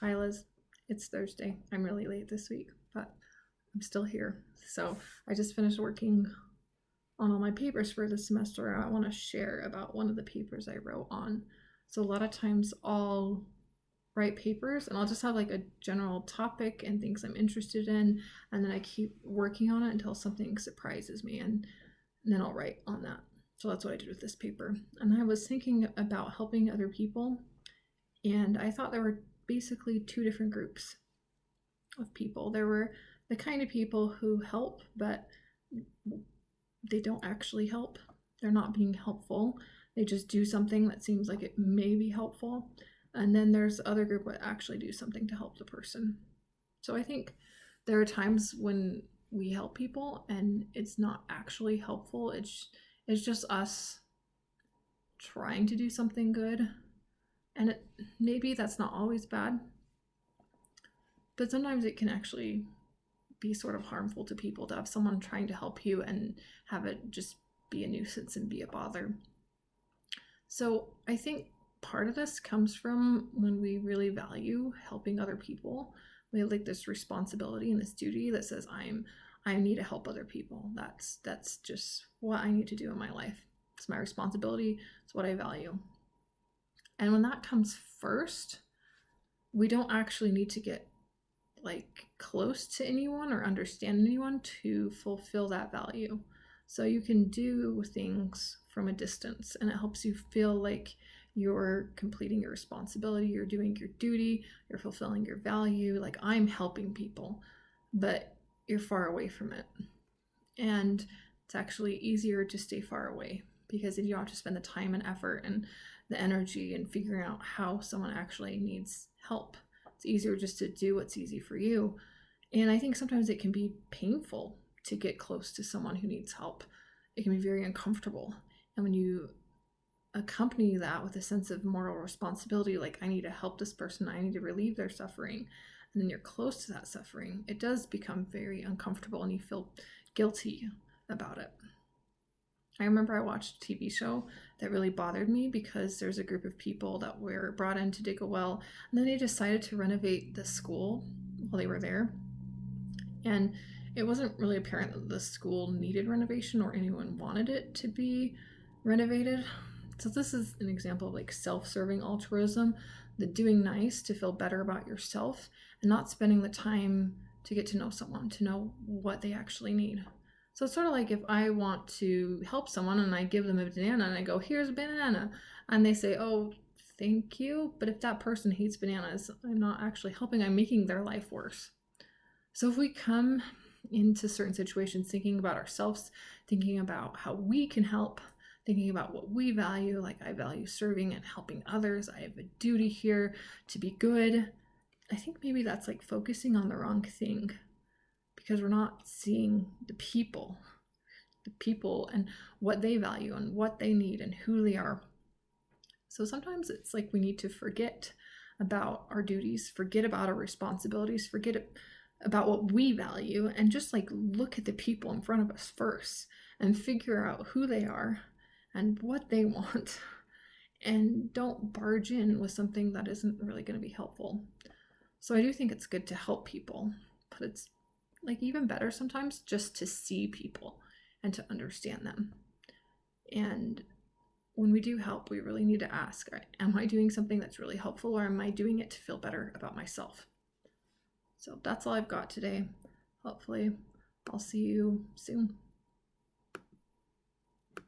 Hi, Liz. It's Thursday. I'm really late this week, but I'm still here. So I just finished working on all my papers for the semester. I want to share about one of the papers I wrote on. So a lot of times I'll write papers and I'll just have like a general topic and things I'm interested in, and then I keep working on it until something surprises me, and then I'll write on that. So that's what I did with this paper. And I was thinking about helping other people, and I thought there were basically two different groups of people. There were the kind of people who help, but they don't actually help. They're not being helpful. They just do something that seems like it may be helpful. And then there's the other group that actually do something to help the person. So I think there are times when we help people and it's not actually helpful. It's just us trying to do something good. And maybe that's not always bad, but sometimes it can actually be sort of harmful to people to have someone trying to help you and have it just be a nuisance and be a bother. So I think part of this comes from when we really value helping other people. We have like this responsibility and this duty that says I need to help other people. That's just what I need to do in my life. It's my responsibility. It's what I value. And when that comes first, we don't actually need to get like close to anyone or understand anyone to fulfill that value. So you can do things from a distance and it helps you feel like you're completing your responsibility, you're doing your duty, you're fulfilling your value, like I'm helping people, but you're far away from it. And it's actually easier to stay far away because you don't have to spend the time and effort and the energy and figuring out how someone actually needs help. It's easier just to do what's easy for you. And I think sometimes it can be painful to get close to someone who needs help. It can be very uncomfortable. And when you accompany that with a sense of moral responsibility, like I need to help this person, I need to relieve their suffering, and then you're close to that suffering, it does become very uncomfortable and you feel guilty about it. I remember I watched a TV show that really bothered me because there's a group of people that were brought in to dig a well, and then they decided to renovate the school while they were there. And it wasn't really apparent that the school needed renovation or anyone wanted it to be renovated. So this is an example of like self-serving altruism, the doing nice to feel better about yourself and not spending the time to get to know someone, to know what they actually need. So it's sort of like if I want to help someone and I give them a banana and I go, here's a banana, and they say, oh, thank you. But if that person hates bananas, I'm not actually helping, I'm making their life worse. So if we come into certain situations thinking about ourselves, thinking about how we can help, thinking about what we value, like I value serving and helping others, I have a duty here to be good, I think maybe that's like focusing on the wrong thing, because we're not seeing the people and what they value and what they need and who they are. So sometimes it's like we need to forget about our duties, forget about our responsibilities, forget about what we value, and just like look at the people in front of us first and figure out who they are and what they want, and don't barge in with something that isn't really going to be helpful. So I do think it's good to help people, but it's like even better sometimes just to see people and to understand them. And when we do help, we really need to ask, am I doing something that's really helpful, or am I doing it to feel better about myself? So that's all I've got today. Hopefully I'll see you soon.